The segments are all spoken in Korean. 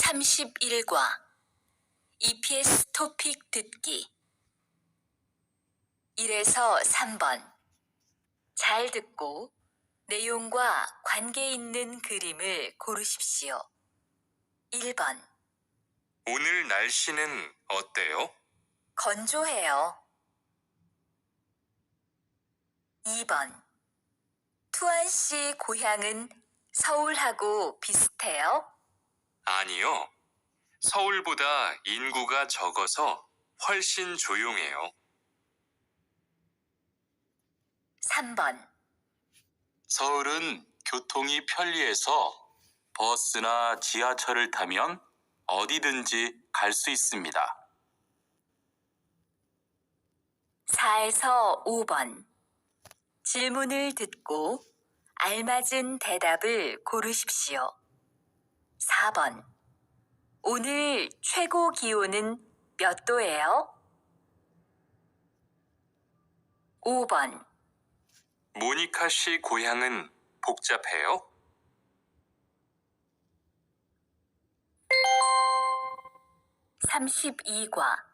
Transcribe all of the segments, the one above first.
31과 EPS 토픽 듣기 1에서 3번 잘 듣고 내용과 관계 있는 그림을 고르십시오. 1번 오늘 날씨는 어때요? 건조해요. 2번 투안 씨 고향은 서울하고 비슷해요? 아니요. 서울보다 인구가 적어서 훨씬 조용해요. 3번 서울은 교통이 편리해서 버스나 지하철을 타면 어디든지 갈 수 있습니다. 4에서 5번 질문을 듣고 알맞은 대답을 고르십시오. 4번 오늘 최고 기온은 몇 도예요? 5번 모니카 씨 고향은 복잡해요? 32과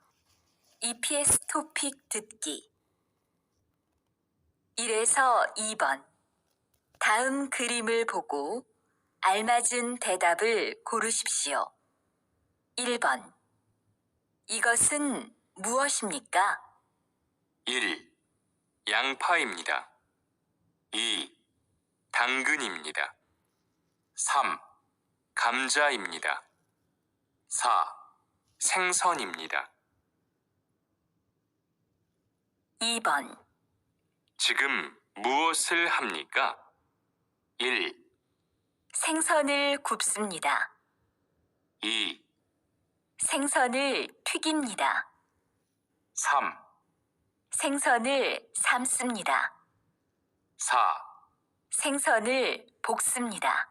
EPS 토픽 듣기 1에서 2번 다음 그림을 보고 알맞은 대답을 고르십시오. 1번 이것은 무엇입니까? 1. 양파입니다. 2. 당근입니다. 3. 감자입니다. 4. 생선입니다. 2번 지금 무엇을 합니까? 1. 생선을 굽습니다. 2. 생선을 튀깁니다. 3. 생선을 삶습니다. 4. 생선을 볶습니다.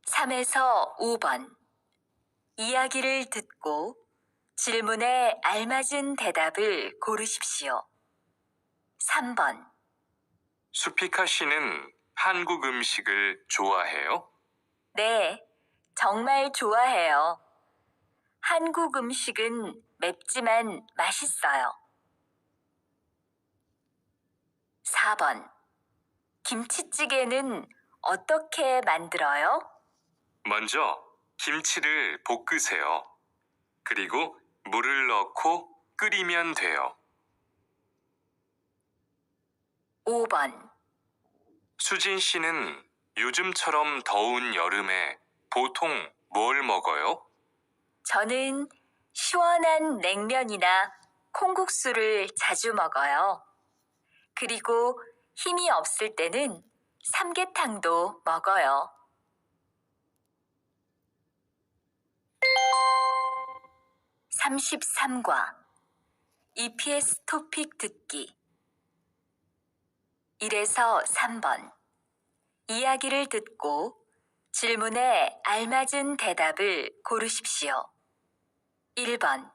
3에서 5번 이야기를 듣고 질문에 알맞은 대답을 고르십시오. 3번 수피카 씨는 한국 음식을 좋아해요? 네, 정말 좋아해요. 한국 음식은 맵지만 맛있어요. 4번 김치찌개는 어떻게 만들어요? 먼저 김치를 볶으세요. 그리고 물을 넣고 끓이면 돼요. 5번 수진 씨는 요즘처럼 더운 여름에 보통 뭘 먹어요? 저는 시원한 냉면이나 콩국수를 자주 먹어요. 그리고 힘이 없을 때는 삼계탕도 먹어요. 33과 EPS 토픽 듣기 1에서 3번 이야기를 듣고 질문에 알맞은 대답을 고르십시오. 1번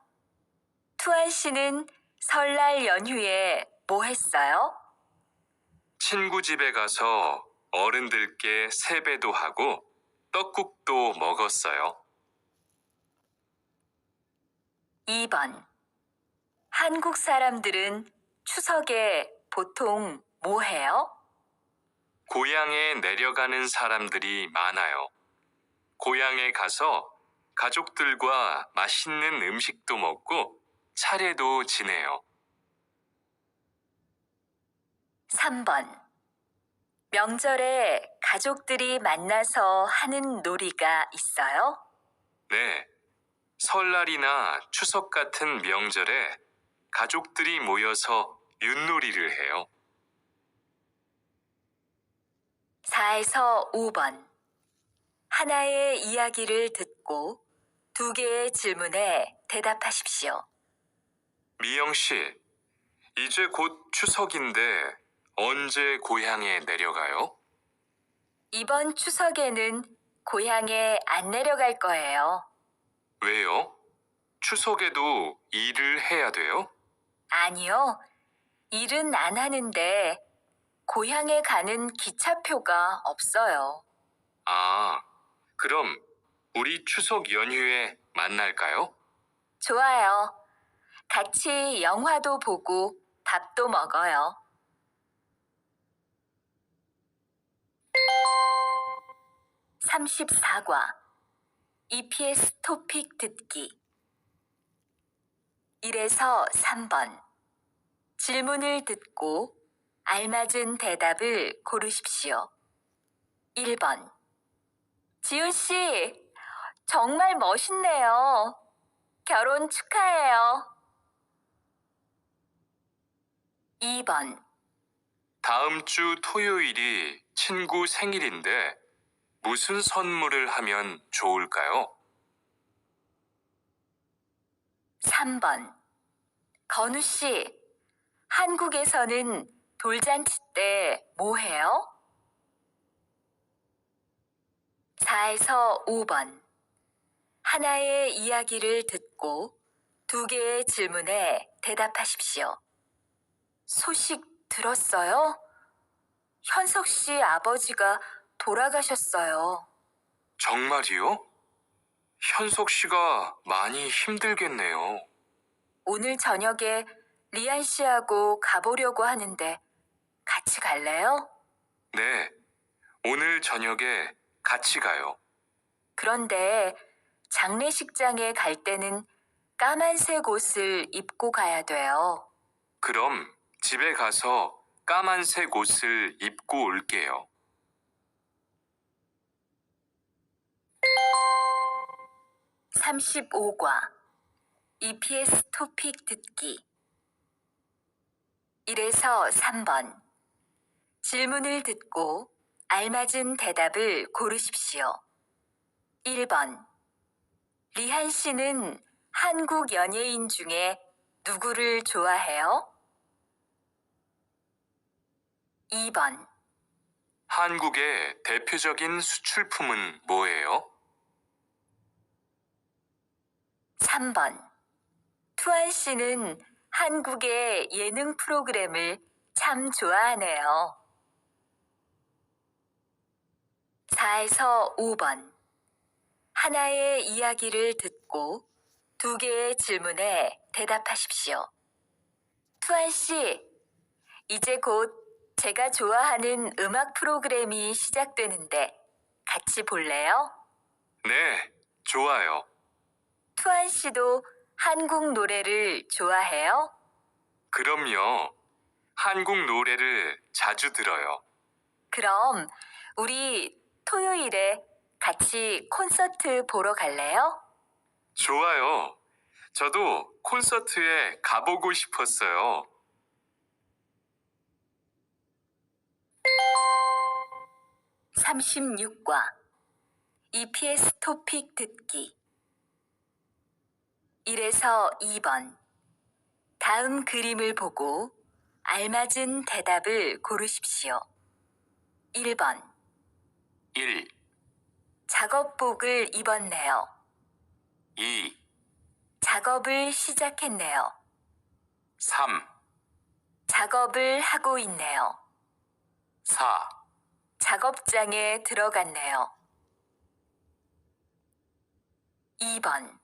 투안 씨는 설날 연휴에 뭐 했어요? 친구 집에 가서 어른들께 세배도 하고 떡국도 먹었어요. 2번 한국 사람들은 추석에 보통 뭐 해요? 고향에 내려가는 사람들이 많아요. 고향에 가서 가족들과 맛있는 음식도 먹고 차례도 지내요. 3번 명절에 가족들이 만나서 하는 놀이가 있어요? 네, 설날이나 추석 같은 명절에 가족들이 모여서 윷놀이를 해요. 4에서 5번 하나의 이야기를 듣고 2개의 질문에 대답하십시오. 미영 씨, 이제 곧 추석인데 언제 고향에 내려가요? 이번 추석에는 고향에 안 내려갈 거예요. 왜요? 추석에도 일을 해야 돼요? 아니요, 일은 안 하는데 고향에 가는 기차표가 없어요. 아, 그럼 우리 추석 연휴에 만날까요? 좋아요. 같이 영화도 보고 밥도 먹어요. (34과) EPS 토픽 듣기 1에서 3번 질문을 듣고 알맞은 대답을 고르십시오. 1번 지훈 씨, 정말 멋있네요. 결혼 축하해요. 2번 다음 주 토요일이 친구 생일인데 무슨 선물을 하면 좋을까요? 3번 건우 씨, 한국에서는 돌잔치 때 뭐 해요? 4에서 5번 하나의 이야기를 듣고 2개의 질문에 대답하십시오. 소식 들었어요? 현석 씨 아버지가 돌아가셨어요. 정말이요? 현석 씨가 많이 힘들겠네요. 오늘 저녁에 리안 씨하고 가보려고 하는데 같이 갈래요? 네, 오늘 저녁에 같이 가요. 그런데 장례식장에 갈 때는 까만색 옷을 입고 가야 돼요. 그럼 집에 가서 까만색 옷을 입고 올게요. 35과 EPS 토픽 듣기 1에서 3번 질문을 듣고 알맞은 대답을 고르십시오. 1번 리한 씨는 한국 연예인 중에 누구를 좋아해요? 2번 한국의 대표적인 수출품은 뭐예요? 3번 투안 씨는 한국의 예능 프로그램을 참 좋아하네요. 4에서 5번 하나의 이야기를 듣고 2개의 질문에 대답하십시오. 투안 씨, 이제 곧 제가 좋아하는 음악 프로그램이 시작되는데 같이 볼래요? 네, 좋아요. 투안 씨도 한국 노래를 좋아해요? 그럼요. 한국 노래를 자주 들어요. 그럼 우리 토요일에 같이 콘서트 보러 갈래요? 좋아요. 저도 콘서트에 가보고 싶었어요. 36과 EPS 토픽 듣기 1에서 2번 다음 그림을 보고 알맞은 대답을 고르십시오. 1번 1, 작업복을 입었네요. 2, 작업을 시작했네요. 3, 작업을 하고 있네요. 4, 작업장에 들어갔네요. 2번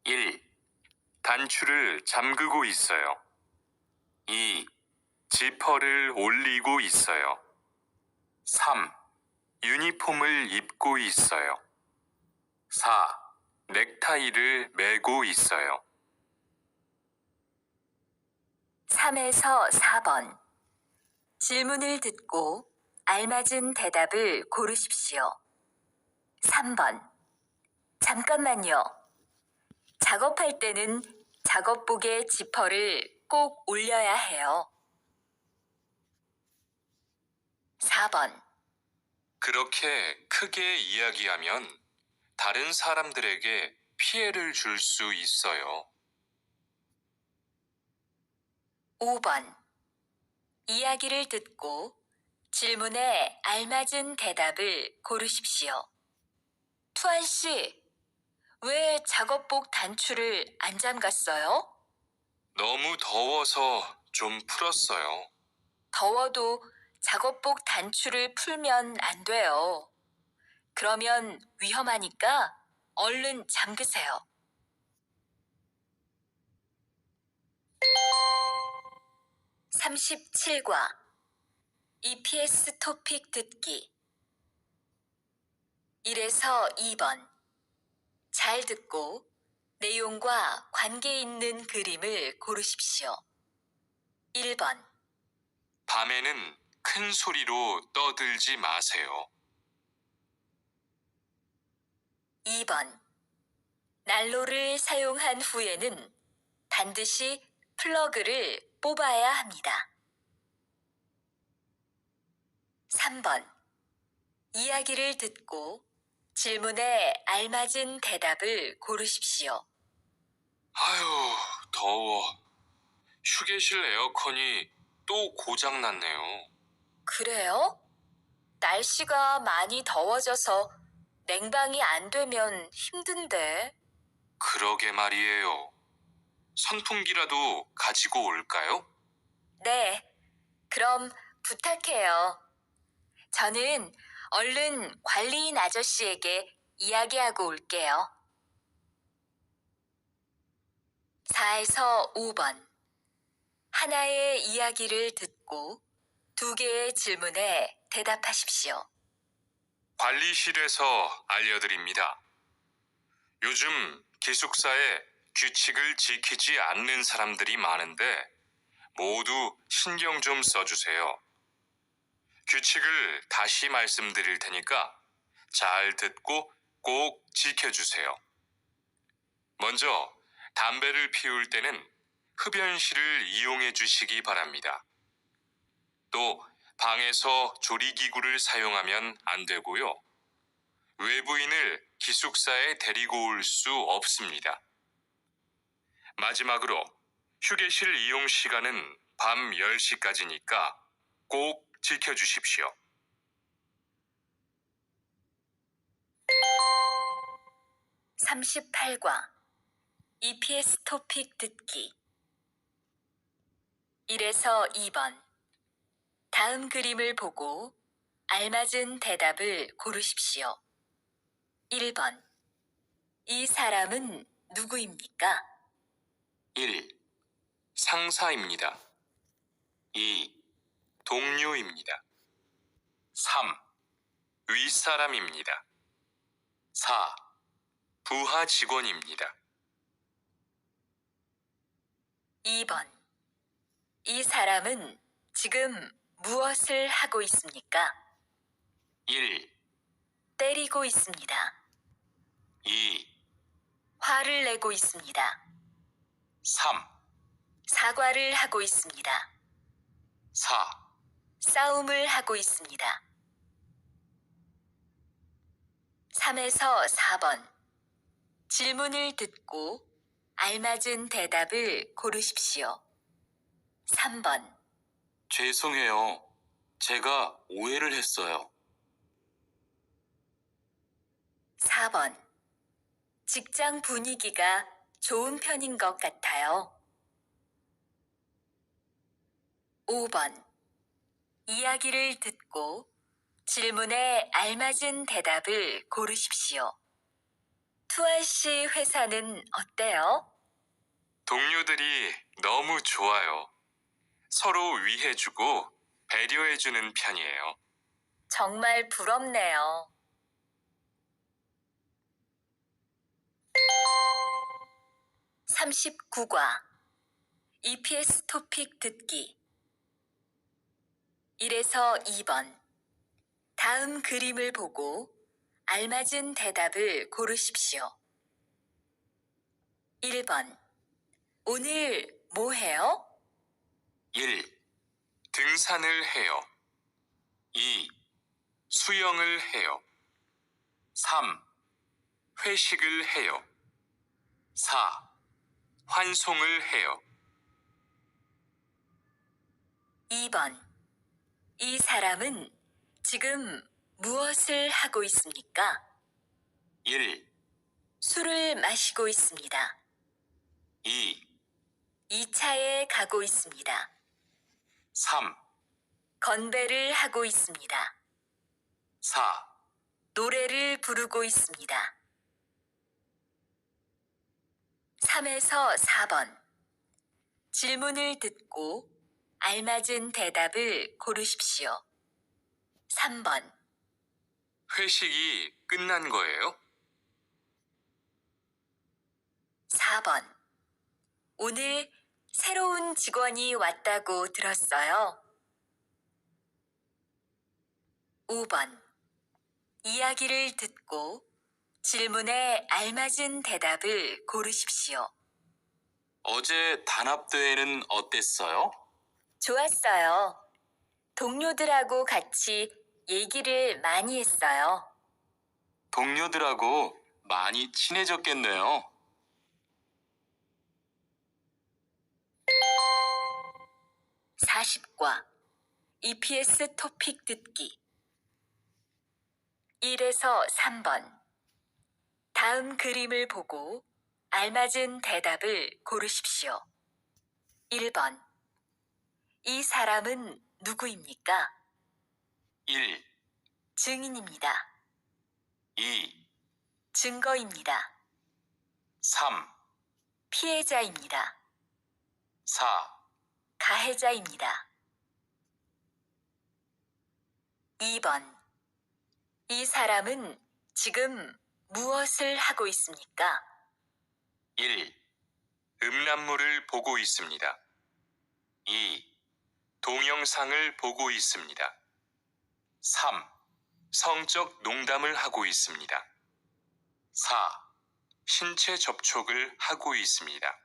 1, 단추를 잠그고 있어요. 2, 지퍼를 올리고 있어요. 3, 유니폼을 입고 있어요. 4, 넥타이를 매고 있어요. 3에서 4번 질문을 듣고 알맞은 대답을 고르십시오. 3번 잠깐만요. 작업할 때는 작업복의 지퍼를 꼭 올려야 해요. 4번 그렇게 크게 이야기하면 다른 사람들에게 피해를 줄 수 있어요. 5번 이야기를 듣고 질문에 알맞은 대답을 고르십시오. 투안 씨, 왜 작업복 단추를 안 잠갔어요? 너무 더워서 좀 풀었어요. 더워도 작업복 단추를 풀면 안 돼요. 그러면 위험하니까 얼른 잠그세요. 37과 EPS 토픽 듣기 1에서 2번 잘 듣고 내용과 관계 있는 그림을 고르십시오. 1번 밤에는 큰 소리로 떠들지 마세요. 2번 난로를 사용한 후에는 반드시 플러그를 뽑아야 합니다. 3번 이야기를 듣고 질문에 알맞은 대답을 고르십시오. 아유, 더워. 휴게실 에어컨이 또 고장났네요. 그래요? 날씨가 많이 더워져서 냉방이 안 되면 힘든데. 그러게 말이에요. 선풍기라도 가지고 올까요? 네, 그럼 부탁해요. 저는 얼른 관리인 아저씨에게 이야기하고 올게요. 4에서 5번. 하나의 이야기를 듣고 2개의 질문에 대답하십시오. 관리실에서 알려드립니다. 요즘 기숙사에 규칙을 지키지 않는 사람들이 많은데 모두 신경 좀 써주세요. 규칙을 다시 말씀드릴 테니까 잘 듣고 꼭 지켜주세요. 먼저 담배를 피울 때는 흡연실을 이용해 주시기 바랍니다. 또 방에서 조리기구를 사용하면 안 되고요. 외부인을 기숙사에 데리고 올 수 없습니다. 마지막으로 휴게실 이용 시간은 밤 10시까지니까 꼭 지켜주십시오. 38과 EPS 토픽 듣기 1에서 2번. 다음 그림을 보고 알맞은 대답을 고르십시오. 1번. 이 사람은 누구입니까? 1. 상사입니다. 2. 동료입니다. 3. 윗사람입니다. 4. 부하 직원입니다. 2번. 이 사람은 지금 무엇을 하고 있습니까? 1. 때리고 있습니다. 2. 화를 내고 있습니다. 3. 사과를 하고 있습니다. 4. 싸움을 하고 있습니다. 3에서 4번. 질문을 듣고 알맞은 대답을 고르십시오. 3번. 죄송해요. 제가 오해를 했어요. 4번. 직장 분위기가 좋은 편인 것 같아요. 5번. 이야기를 듣고 질문에 알맞은 대답을 고르십시오. 투아 씨 회사는 어때요? 동료들이 너무 좋아요. 서로 위해주고 배려해주는 편이에요. 정말 부럽네요. 39과 EPS 토픽 듣기 1에서 2번. 다음 그림을 보고 알맞은 대답을 고르십시오. 1번. 오늘 뭐 해요? 1. 등산을 해요. 2. 수영을 해요. 3. 회식을 해요. 4. 환송을 해요. 2번. 이 사람은 지금 무엇을 하고 있습니까? 1. 술을 마시고 있습니다. 2. 2차에 가고 있습니다. 3. 건배를 하고 있습니다. 4. 노래를 부르고 있습니다. 3에서 4번. 질문을 듣고 알맞은 대답을 고르십시오. 3번. 회식이 끝난 거예요? 4번. 오늘 새로운 직원이 왔다고 들었어요. 5번. 이야기를 듣고 질문에 알맞은 대답을 고르십시오. 어제 단합대회는 어땠어요? 좋았어요. 동료들하고 같이 얘기를 많이 했어요. 동료들하고 많이 친해졌겠네요. 40과 EPS 토픽 듣기 1에서 3번. 다음 그림을 보고 알맞은 대답을 고르십시오. 1번. 이 사람은 누구입니까? 1, 증인입니다. 2, 증거입니다. 3, 피해자입니다. 4, 가해자입니다. 2번. 이 사람은 지금 무엇을 하고 있습니까? 1. 음란물을 보고 있습니다. 2. 동영상을 보고 있습니다. 3. 성적 농담을 하고 있습니다. 4. 신체 접촉을 하고 있습니다.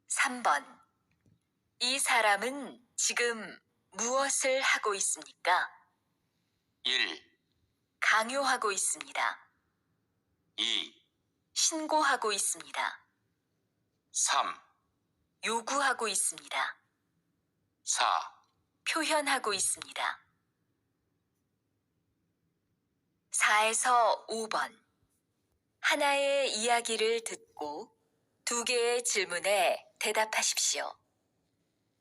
3번. 이 사람은 지금 무엇을 하고 있습니까? 1. 강요하고 있습니다. 2. 신고하고 있습니다. 3. 요구하고 있습니다. 4. 표현하고 있습니다. 4에서 5번. 하나의 이야기를 듣고 2개의 질문에 대답하십시오.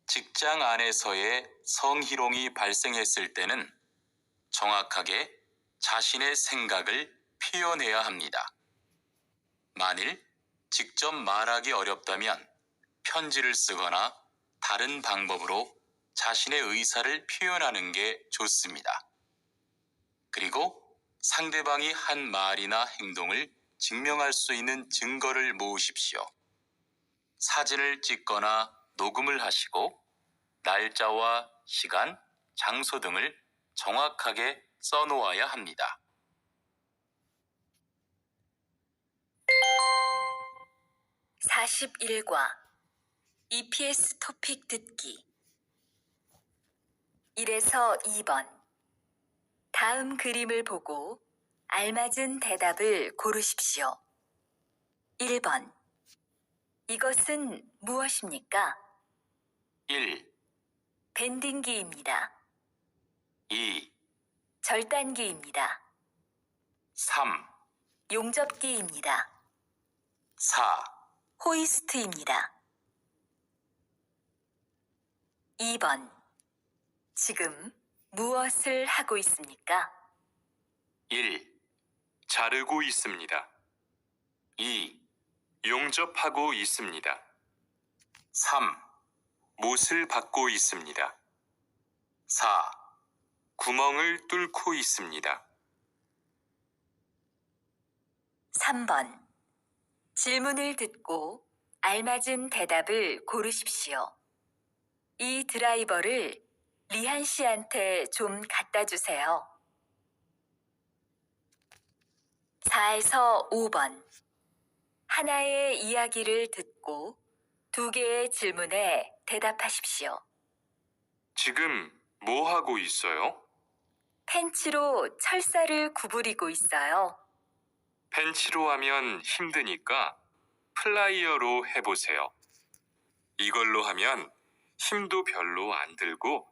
직장 안에서의 성희롱이 발생했을 때는 정확하게 자신의 생각을 표현해야 합니다. 만일 직접 말하기 어렵다면 편지를 쓰거나 다른 방법으로 자신의 의사를 표현하는 게 좋습니다. 그리고 상대방이 한 말이나 행동을 증명할 수 있는 증거를 모으십시오. 사진을 찍거나 녹음을 하시고 날짜와 시간, 장소 등을 정확하게 써놓아야 합니다. 41과 EPS 토픽 듣기 1에서 2번. 다음 그림을 보고 알맞은 대답을 고르십시오. 1번. 이것은 무엇입니까? 1, 밴딩기입니다. 2, 절단기입니다. 3, 용접기입니다. 4, 호이스트입니다. 2번. 지금 무엇을 하고 있습니까? 1. 자르고 있습니다. 2, 용접하고 있습니다. 3. 못을 받고 있습니다. 4. 구멍을 뚫고 있습니다. 3번. 질문을 듣고 알맞은 대답을 고르십시오. 이 드라이버를 리한 씨한테 좀 갖다 주세요. 4에서 5번. 하나의 이야기를 듣고 2개의 질문에 대답하십시오. 지금 뭐 하고 있어요? 펜치로 철사를 구부리고 있어요. 펜치로 하면 힘드니까 플라이어로 해보세요. 이걸로 하면 힘도 별로 안 들고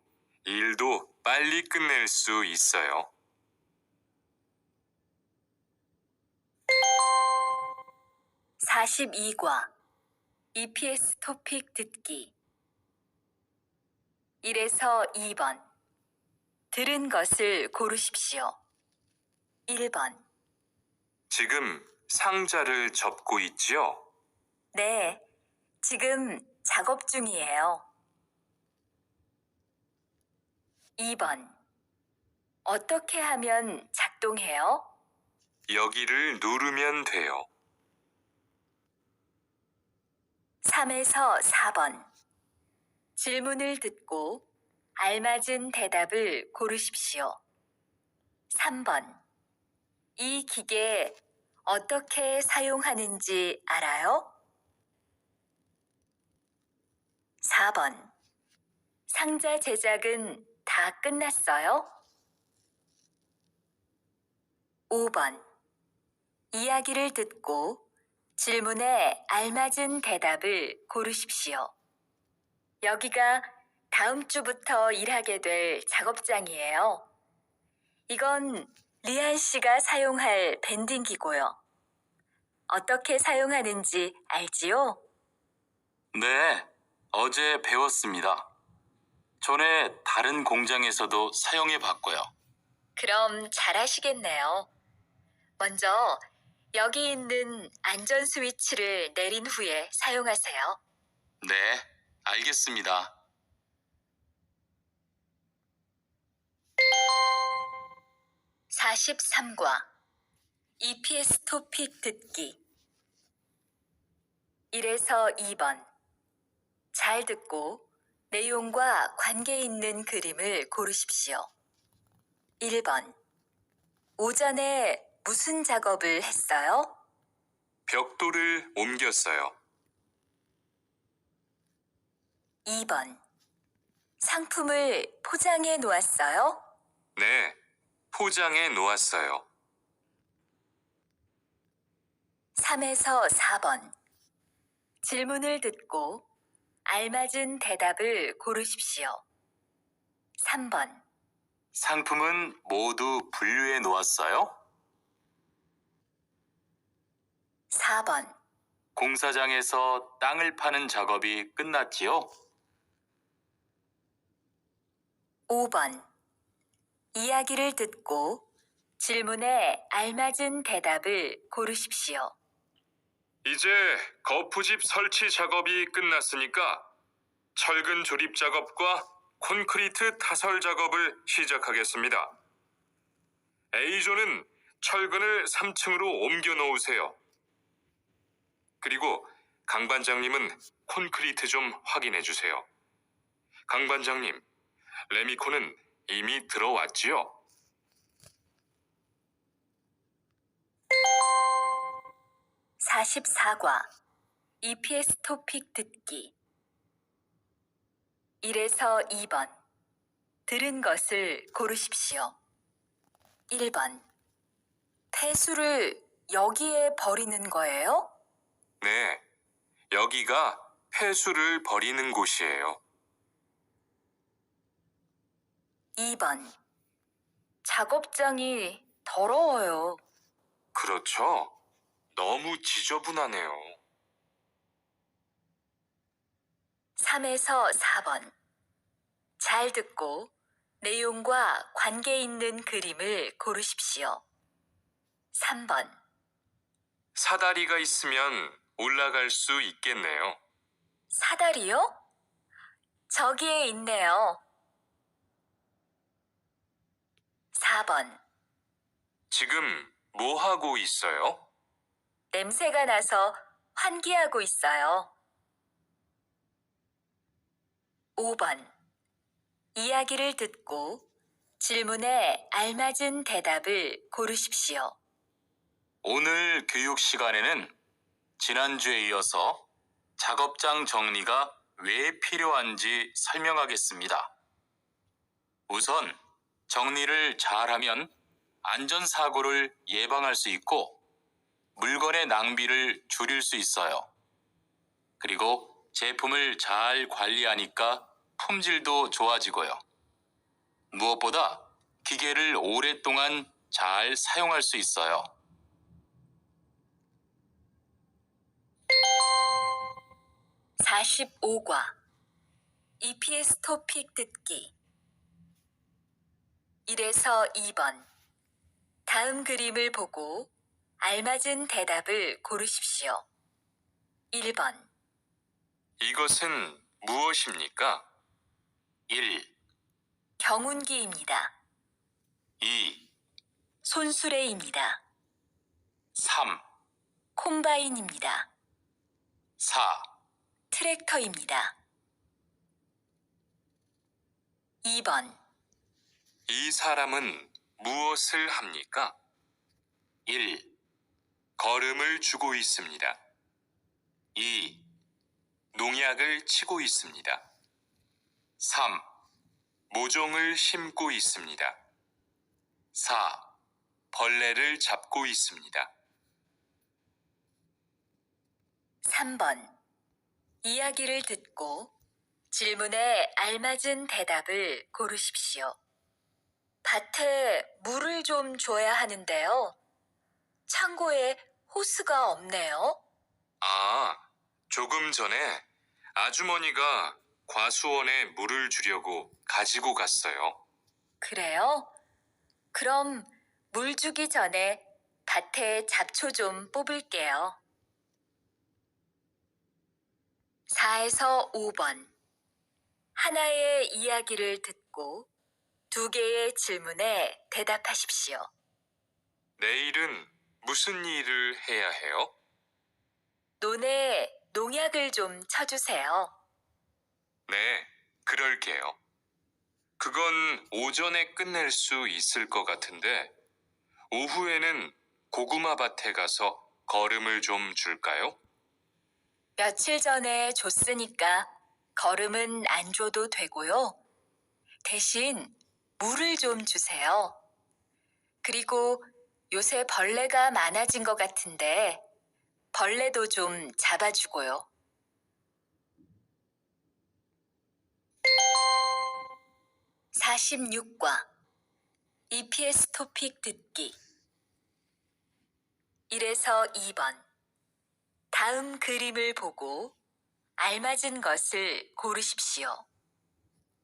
일도 빨리 끝낼 수 있어요. 42과 EPS 토픽 듣기 1에서 2번. 들은 것을 고르십시오. 1번. 지금 상자를 접고 있지요? 네, 지금 작업 중이에요. 2번. 어떻게 하면 작동해요? 여기를 누르면 돼요. 3에서 4번. 질문을 듣고 알맞은 대답을 고르십시오. 3번. 이 기계 어떻게 사용하는지 알아요? 4번. 상자 제작은 다 끝났어요? 5번. 이야기를 듣고 질문에 알맞은 대답을 고르십시오. 여기가 다음 주부터 일하게 될 작업장이에요. 이건 리안 씨가 사용할 밴딩기고요. 어떻게 사용하는지 알지요? 네, 어제 배웠습니다. 전에 다른 공장에서도 사용해 봤고요. 그럼 잘하시겠네요. 먼저 여기 있는 안전 스위치를 내린 후에 사용하세요. 네, 알겠습니다. 43과 EPS 토픽 듣기 1에서 2번. 잘 듣고 내용과 관계 있는 그림을 고르십시오. 1번. 오전에 무슨 작업을 했어요? 벽돌을 옮겼어요. 2번. 상품을 포장해 놓았어요? 네, 포장해 놓았어요. 3에서 4번. 질문을 듣고 알맞은 대답을 고르십시오. 3번. 상품은 모두 분류해 놓았어요? 4번. 공사장에서 땅을 파는 작업이 끝났지요? 5번. 이야기를 듣고 질문에 알맞은 대답을 고르십시오. 이제 거푸집 설치 작업이 끝났으니까 철근 조립 작업과 콘크리트 타설 작업을 시작하겠습니다. A조는 철근을 3층으로 옮겨 놓으세요. 그리고 강 반장님은 콘크리트 좀 확인해 주세요. 강 반장님, 레미콘은 이미 들어왔지요? (44과) EPS 토픽 듣기 1에서 2번. 들은 것을 고르십시오. 1번. 폐수를 여기에 버리는 거예요? 네, 여기가 폐수를 버리는 곳이에요. 2번. 작업장이 더러워요. 그렇죠? 너무 지저분하네요. 3에서 4번. 잘 듣고 내용과 관계 있는 그림을 고르십시오. 3번. 사다리가 있으면 올라갈 수 있겠네요. 사다리요? 저기에 있네요. 4번. 지금 뭐 하고 있어요? 냄새가 나서 환기하고 있어요. 5번. 이야기를 듣고 질문에 알맞은 대답을 고르십시오. 오늘 교육 시간에는 지난주에 이어서 작업장 정리가 왜 필요한지 설명하겠습니다. 우선 정리를 잘하면 안전사고를 예방할 수 있고 물건의 낭비를 줄일 수 있어요. 그리고 제품을 잘 관리하니까 품질도 좋아지고요. 무엇보다 기계를 오랫동안 잘 사용할 수 있어요. 45과 EPS 토픽 듣기 1에서 2번. 다음 그림을 보고 알맞은 대답을 고르십시오. 1번, 이것은 무엇입니까? 1, 경운기입니다. 2, 손수레입니다. 3, 콤바인입니다. 4, 트랙터입니다. 2번, 이 사람은 무엇을 합니까? 1, 걸음을 주고 있습니다. 2, 농약을 치고 있습니다. 3, 모종을 심고 있습니다. 4, 벌레를 잡고 있습니다. 3번. 이야기를 듣고 질문에 알맞은 대답을 고르십시오. 밭에 물을 좀 줘야 하는데요. 창고에 호스가 없네요. 아, 조금 전에 아주머니가 과수원에 물을 주려고 가지고 갔어요. 그래요? 그럼 물 주기 전에 밭에 잡초 좀 뽑을게요. 4에서 5번. 하나의 이야기를 듣고 2개의 질문에 대답하십시오. 내일은 무슨 일을 해야 해요? 논에 농약을 좀 쳐주세요. 네, 그럴게요. 그건 오전에 끝낼 수 있을 것 같은데, 오후에는 고구마 밭에 가서 걸음을 좀 줄까요? 며칠 전에 줬으니까 걸음은 안 줘도 되고요. 대신 물을 좀 주세요. 그리고 요새 벌레가 많아진 것 같은데 벌레도 좀 잡아주고요. 46과 EPS 토픽 듣기 1에서 2번. 다음 그림을 보고 알맞은 것을 고르십시오.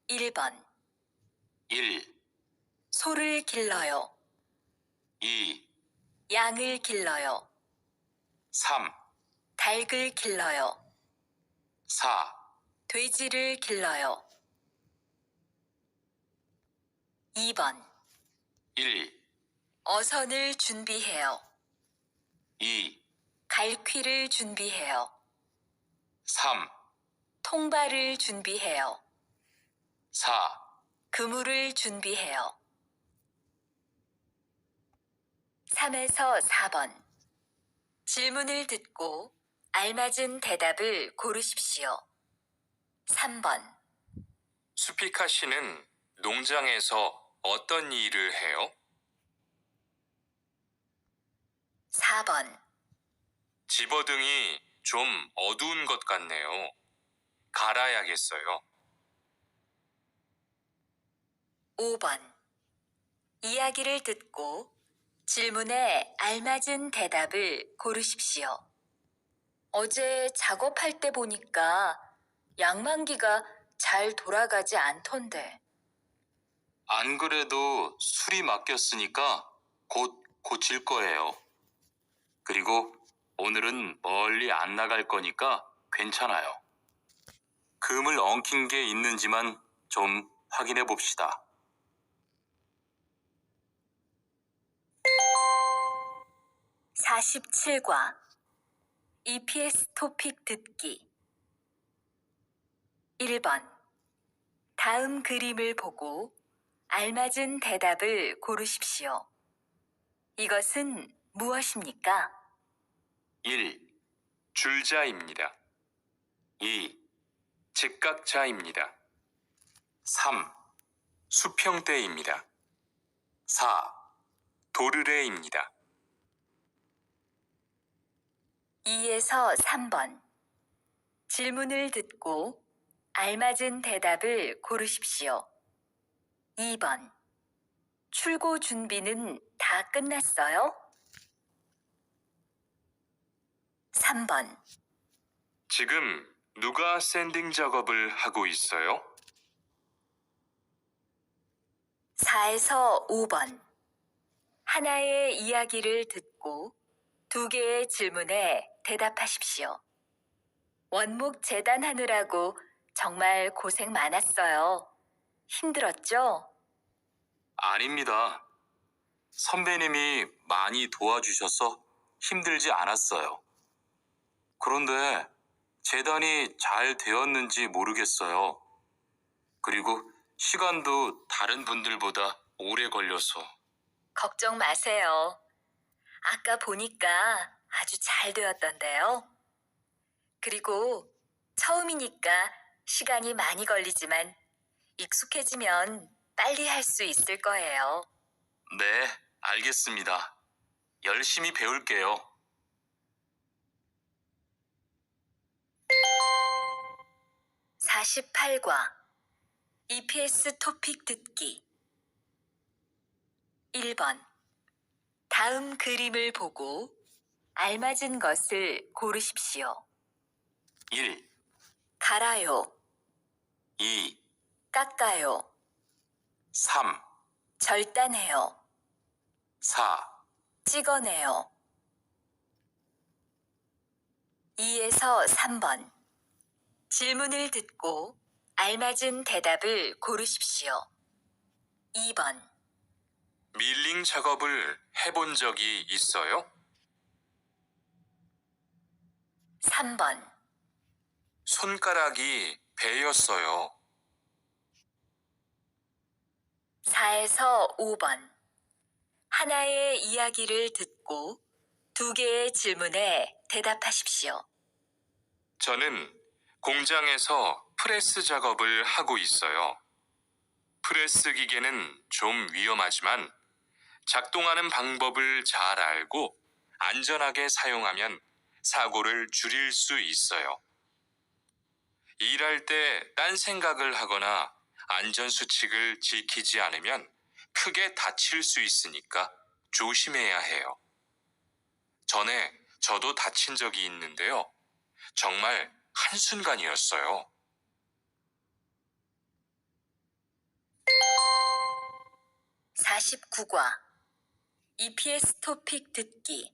1번. 1, 소를 길러요. 2, 양을 길러요. 3, 닭을 길러요. 4, 돼지를 길러요. 2번. 1, 어선을 준비해요. 2, 갈퀴를 준비해요. 3, 통발을 준비해요. 4, 그물을 준비해요. 3에서 4번. 질문을 듣고 알맞은 대답을 고르십시오. 3번. 수피카 씨는 농장에서 어떤 일을 해요? 4번. 집어등이 좀 어두운 것 같네요. 갈아야겠어요. 5번. 이야기를 듣고 질문에 알맞은 대답을 고르십시오. 어제 작업할 때 보니까 양만기가 잘 돌아가지 않던데. 안 그래도 술이 맡겼으니까 곧 고칠 거예요. 그리고 오늘은 멀리 안 나갈 거니까 괜찮아요. 금을 엉킨 게 있는지만 좀 확인해 봅시다. 47과 EPS 토픽 듣기 1번. 다음 그림을 보고 알맞은 대답을 고르십시오. 이것은 무엇입니까? 1, 줄자입니다. 2, 직각자입니다. 3, 수평대입니다. 4, 도르래입니다. 2에서 3번. 질문을 듣고 알맞은 대답을 고르십시오. 2번. 출고 준비는 다 끝났어요? 3번. 지금 누가 샌딩 작업을 하고 있어요? 4에서 5번. 하나의 이야기를 듣고 2개의 질문에 대답하십시오. 원목 재단하느라고 정말 고생 많았어요. 힘들었죠? 아닙니다. 선배님이 많이 도와주셔서 힘들지 않았어요. 그런데 재단이 잘 되었는지 모르겠어요. 그리고 시간도 다른 분들보다 오래 걸려서. 걱정 마세요. 아까 보니까 아주 잘 되었던데요. 그리고 처음이니까 시간이 많이 걸리지만 익숙해지면 빨리 할 수 있을 거예요. 네, 알겠습니다. 열심히 배울게요. 48과 EPS 토픽 듣기 1번. 다음 그림을 보고 알맞은 것을 고르십시오. 1, 갈아요, 2, 깎아요, 3, 절단해요, 4, 찍어내요. 2에서 3번. 질문을 듣고 알맞은 대답을 고르십시오. 2번. 밀링 작업을 해본 적이 있어요? 3번. 손가락이 베였어요. 4에서 5번. 하나의 이야기를 듣고 2개의 질문에 대답하십시오. 저는 공장에서 프레스 작업을 하고 있어요. 프레스 기계는 좀 위험하지만 작동하는 방법을 잘 알고 안전하게 사용하면 사고를 줄일 수 있어요. 일할 때 딴 생각을 하거나 안전수칙을 지키지 않으면 크게 다칠 수 있으니까 조심해야 해요. 전에 저도 다친 적이 있는데요. 정말 한순간이었어요. 49과 EPS 토픽 듣기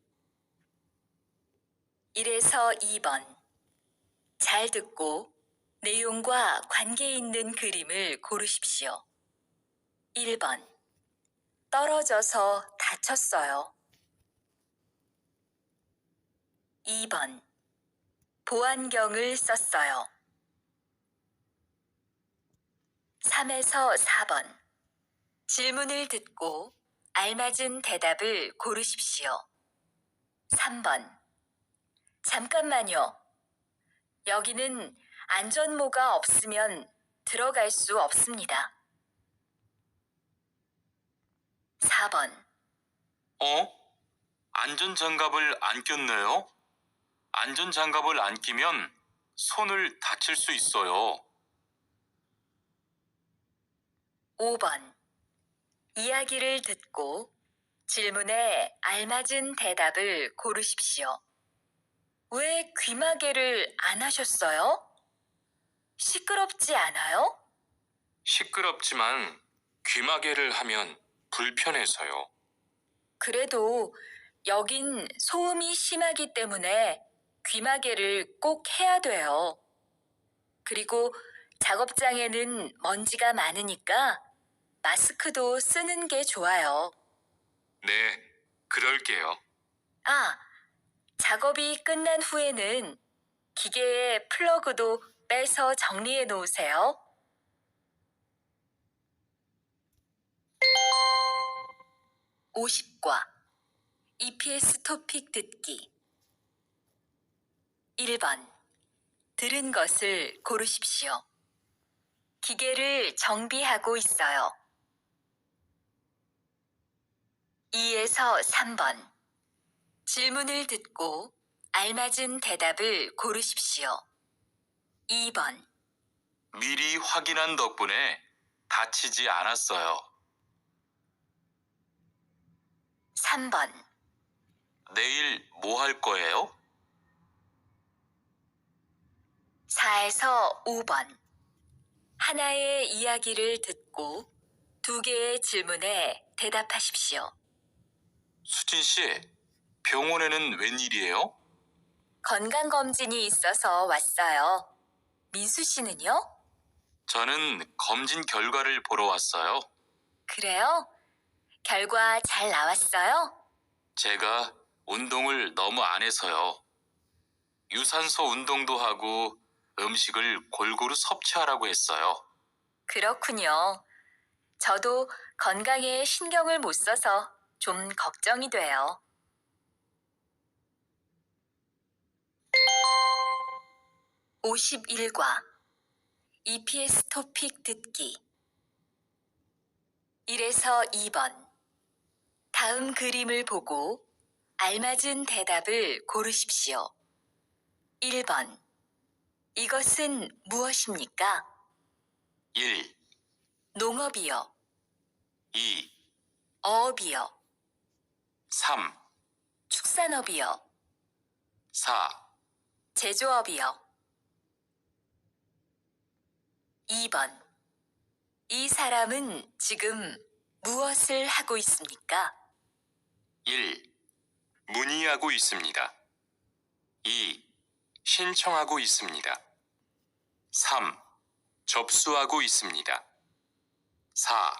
1에서 2번. 잘 듣고 내용과 관계 있는 그림을 고르십시오. 1번. 떨어져서 다쳤어요. 2번. 보안경을 썼어요. 3에서 4번. 질문을 듣고 알맞은 대답을 고르십시오. 3번. 잠깐만요. 여기는 안전모가 없으면 들어갈 수 없습니다. 4번. 안전장갑을 안 꼈네요? 안전장갑을 안 끼면 손을 다칠 수 있어요. 5번. 이야기를 듣고 질문에 알맞은 대답을 고르십시오. 왜 귀마개를 안 하셨어요? 시끄럽지 않아요? 시끄럽지만 귀마개를 하면 불편해서요. 그래도 여긴 소음이 심하기 때문에 귀마개를 꼭 해야 돼요. 그리고 작업장에는 먼지가 많으니까 마스크도 쓰는 게 좋아요. 네, 그럴게요. 아, 작업이 끝난 후에는 기계의 플러그도 빼서 정리해 놓으세요. 50과 EPS 토픽 듣기 1번. 들은 것을 고르십시오. 기계를 정비하고 있어요. 2에서 3번. 질문을 듣고 알맞은 대답을 고르십시오. 2번. 미리 확인한 덕분에 다치지 않았어요. 3번. 내일 뭐 할 거예요? 4에서 5번. 하나의 이야기를 듣고 두 개의 질문에 대답하십시오. 수진 씨, 병원에는 웬일이에요? 건강검진이 있어서 왔어요. 민수 씨는요? 저는 검진 결과를 보러 왔어요. 그래요? 결과 잘 나왔어요? 제가 운동을 너무 안 해서요. 유산소 운동도 하고 음식을 골고루 섭취하라고 했어요. 그렇군요. 저도 건강에 신경을 못 써서 좀 걱정이 돼요. 51과 EPS 토픽 듣기 1에서 2번 다음 그림을 보고 알맞은 대답을 고르십시오. 1번 이것은 무엇입니까? 1, 농업이요. 2, 어업이요. 3, 축산업이요. 4, 제조업이요. 2번 이 사람은 지금 무엇을 하고 있습니까? 1, 문의하고 있습니다. 2, 신청하고 있습니다. 3, 접수하고 있습니다. 4,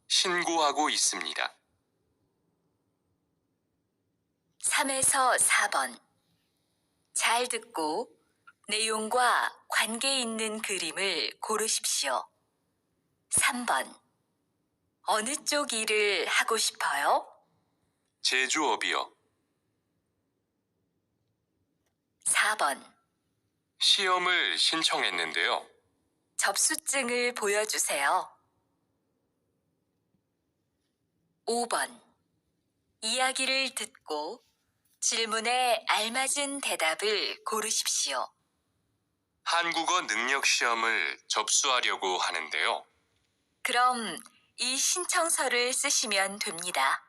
신고하고 있습니다. 3에서 4번 잘 듣고 내용과 관계 있는 그림을 고르십시오. 3번 어느 쪽 일을 하고 싶어요? 제조업이요. 4번 시험을 신청했는데요. 접수증을 보여주세요. 5번 이야기를 듣고 질문에 알맞은 대답을 고르십시오. 한국어 능력 시험을 접수하려고 하는데요. 그럼 이 신청서를 쓰시면 됩니다.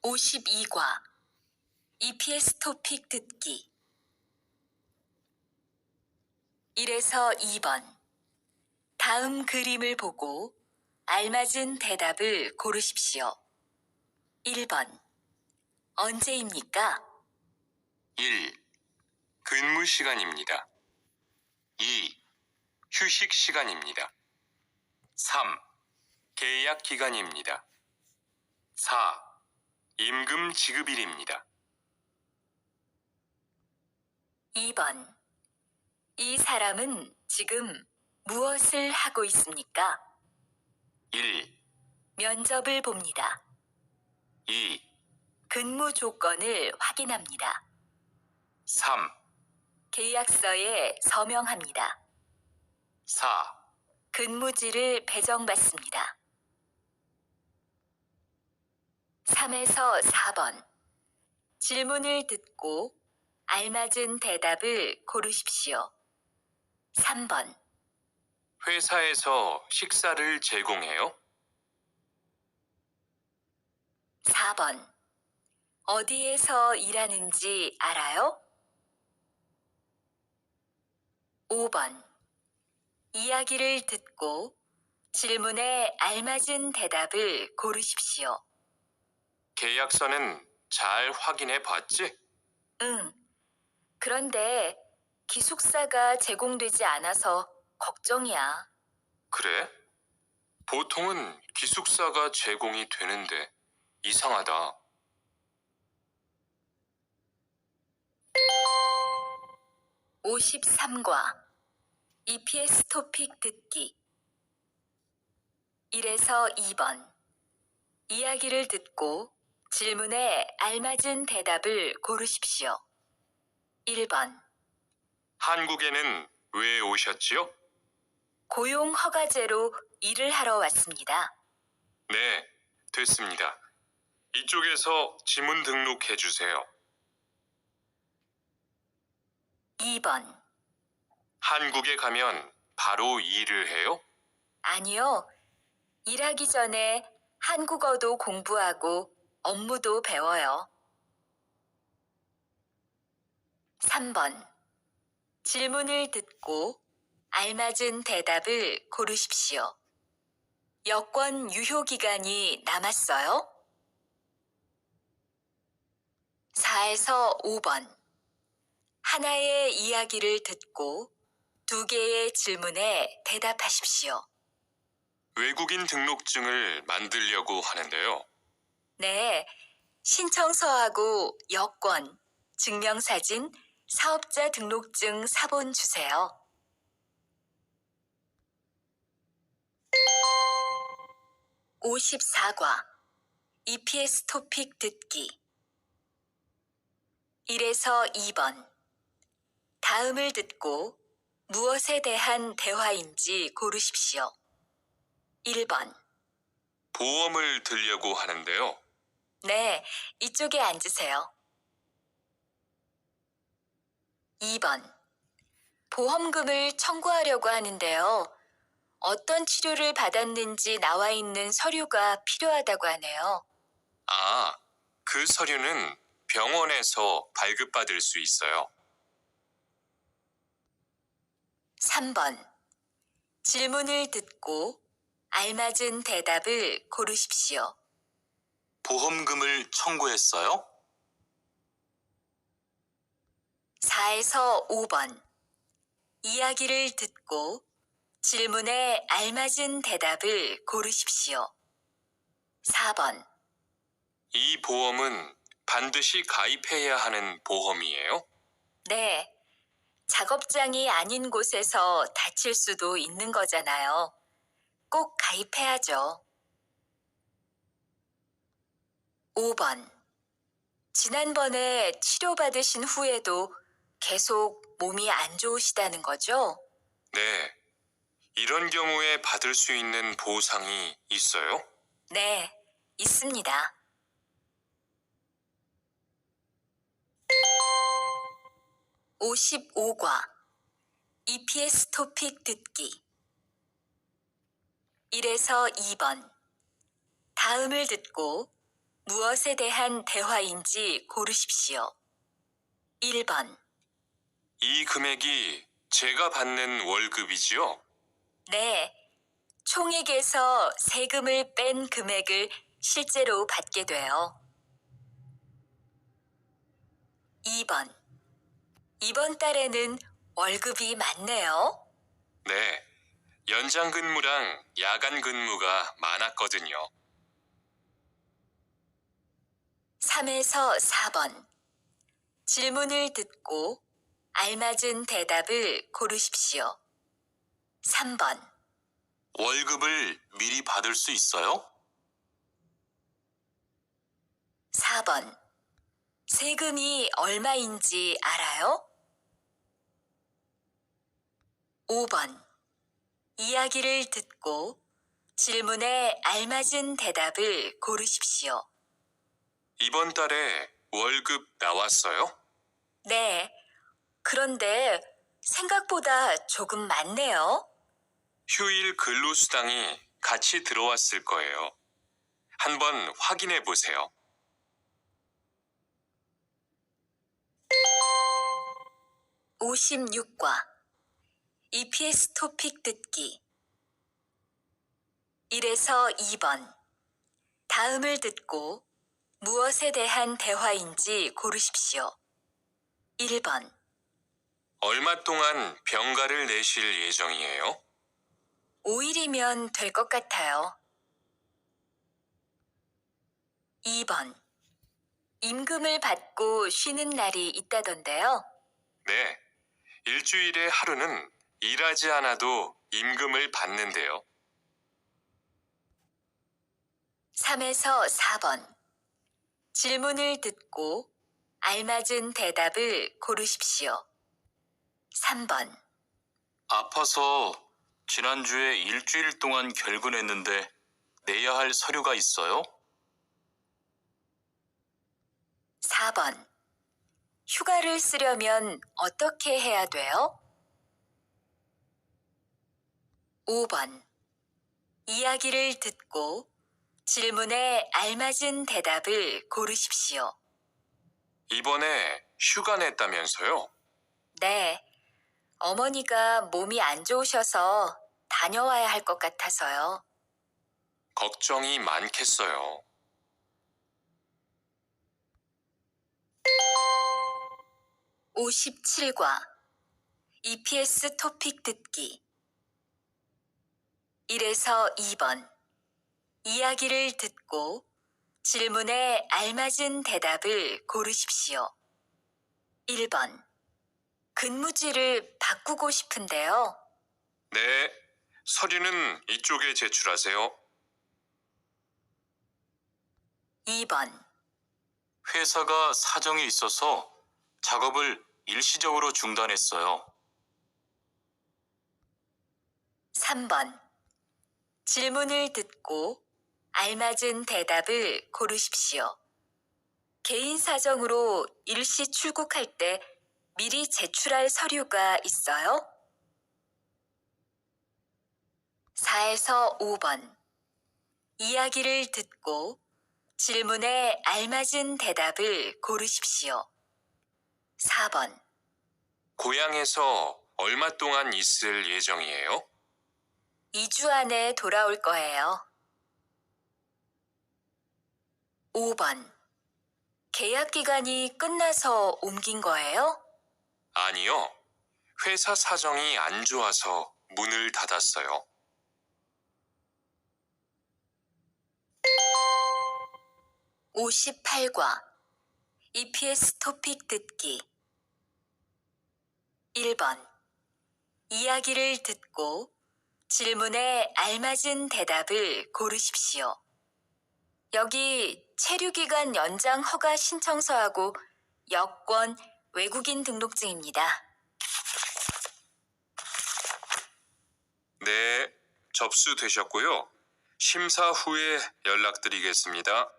52과 EPS 토픽 듣기 1에서 2번 다음 그림을 보고 알맞은 대답을 고르십시오. 1번 언제입니까? 1, 근무 시간입니다. 2, 휴식 시간입니다. 3, 계약 기간입니다. 4, 임금 지급일입니다. 2번 이 사람은 지금 무엇을 하고 있습니까? 1, 면접을 봅니다. 2, 근무 조건을 확인합니다. 3, 계약서에 서명합니다. 4, 근무지를 배정받습니다. 3에서 4번 질문을 듣고 알맞은 대답을 고르십시오. 3번 회사에서 식사를 제공해요? 4번 어디에서 일하는지 알아요? 5번 이야기를 듣고 질문에 알맞은 대답을 고르십시오. 계약서는 잘 확인해 봤지? 응. 그런데 기숙사가 제공되지 않아서 걱정이야. 그래? 보통은 기숙사가 제공이 되는데 이상하다. 53과 EPS 토픽 듣기 1에서 2번 이야기를 듣고 질문에 알맞은 대답을 고르십시오. 1번 한국에는 왜 오셨지요? 고용 허가제로 일을 하러 왔습니다. 네, 됐습니다. 이쪽에서 지문 등록해 주세요. 2번 한국에 가면 바로 일을 해요? 아니요. 일하기 전에 한국어도 공부하고 업무도 배워요. 3번 질문을 듣고 알맞은 대답을 고르십시오. 여권 유효 기간이 남았어요? 4에서 5번. 하나의 이야기를 듣고 2개의 질문에 대답하십시오. 외국인 등록증을 만들려고 하는데요. 네, 신청서하고 여권, 증명사진, 사업자 등록증 사본 주세요. 54과 EPS 토픽 듣기 1에서 2번. 다음을 듣고 무엇에 대한 대화인지 고르십시오. 1번. 보험을 들려고 하는데요. 네, 이쪽에 앉으세요. 2번. 보험금을 청구하려고 하는데요. 어떤 치료를 받았는지 나와 있는 서류가 필요하다고 하네요. 아, 그 서류는 병원에서 발급받을 수 있어요. 3번. 질문을 듣고 알맞은 대답을 고르십시오. 보험금을 청구했어요? 4에서 5번. 이야기를 듣고 질문에 알맞은 대답을 고르십시오. 4번. 이 보험은 반드시 가입해야 하는 보험이에요? 네. 작업장이 아닌 곳에서 다칠 수도 있는 거잖아요. 꼭 가입해야죠. 5번. 지난번에 치료받으신 후에도 계속 몸이 안 좋으시다는 거죠? 네. 이런 경우에 받을 수 있는 보상이 있어요? 네, 있습니다. 55과 EPS 토픽 듣기 1에서 2번. 다음을 듣고 무엇에 대한 대화인지 고르십시오. 1번. 이 금액이 제가 받는 월급이지요? 네, 총액에서 세금을 뺀 금액을 실제로 받게 돼요. 2번. 이번 달에는 월급이 많네요. 네. 연장 근무랑 야간 근무가 많았거든요. 3에서 4번. 질문을 듣고 알맞은 대답을 고르십시오. 3번. 월급을 미리 받을 수 있어요? 4번. 세금이 얼마인지 알아요? 5번. 이야기를 듣고 질문에 알맞은 대답을 고르십시오. 이번 달에 월급 나왔어요? 네. 그런데 생각보다 조금 많네요. 휴일 근로수당이 같이 들어왔을 거예요. 한번 확인해 보세요. 56과 EPS 토픽 듣기 1에서 2번. 다음을 듣고 무엇에 대한 대화인지 고르십시오. 1번. 얼마 동안 병가를 내실 예정이에요? 5일이면 될 것 같아요. 2번. 임금을 받고 쉬는 날이 있다던데요. 네. 일주일에 하루는 일하지 않아도 임금을 받는데요. 3에서 4번. 질문을 듣고 알맞은 대답을 고르십시오. 3번. 아파서 지난주에 일주일 동안 결근했는데 내야 할 서류가 있어요? 4번. 휴가를 쓰려면 어떻게 해야 돼요? 5번. 이야기를 듣고 질문에 알맞은 대답을 고르십시오. 이번에 휴가 냈다면서요? 네. 어머니가 몸이 안 좋으셔서 다녀와야 할 것 같아서요. 걱정이 많겠어요. 57과 EPS 토픽 듣기 1에서 2번 이야기를 듣고 질문에 알맞은 대답을 고르십시오. 1번 근무지를 바꾸고 싶은데요. 네, 서류는 이쪽에 제출하세요. 2번 회사가 사정이 있어서 작업을 일시적으로 중단했어요. 3번 질문을 듣고 알맞은 대답을 고르십시오. 개인 사정으로 일시 출국할 때 미리 제출할 서류가 있어요? 4에서 5번 이야기를 듣고 질문에 알맞은 대답을 고르십시오. 4번 고향에서 얼마 동안 있을 예정이에요? 2주 안에 돌아올 거예요. 5번 계약 기간이 끝나서 옮긴 거예요? 아니요. 회사 사정이 안 좋아서 문을 닫았어요. 58과 EPS 토픽 듣기 1번 이야기를 듣고 질문에 알맞은 대답을 고르십시오. 여기 체류기간 연장 허가 신청서하고 여권, 외국인 등록증입니다. 네, 접수되셨고요. 심사 후에 연락드리겠습니다.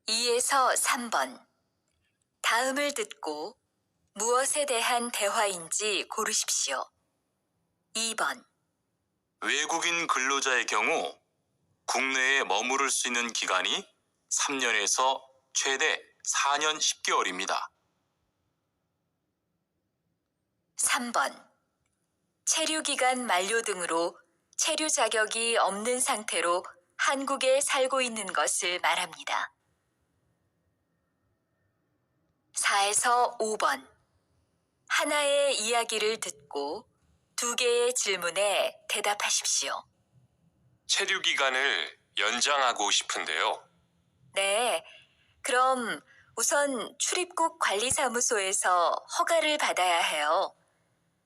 2에서 3번 다음을 듣고 무엇에 대한 대화인지 고르십시오. 2번 외국인 근로자의 경우 국내에 머무를 수 있는 기간이 3년에서 최대 4년 10개월입니다. 3번 체류기간 만료 등으로 체류 자격이 없는 상태로 한국에 살고 있는 것을 말합니다. 4에서 5번 하나의 이야기를 듣고 2개의 질문에 대답하십시오. 체류 기간을 연장하고 싶은데요. 네, 그럼 우선 출입국 관리사무소에서 허가를 받아야 해요.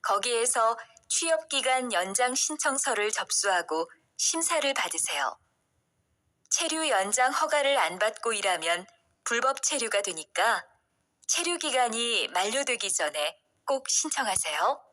거기에서 취업기간 연장 신청서를 접수하고 심사를 받으세요. 체류 연장 허가를 안 받고 일하면 불법 체류가 되니까 체류 기간이 만료되기 전에 꼭 신청하세요.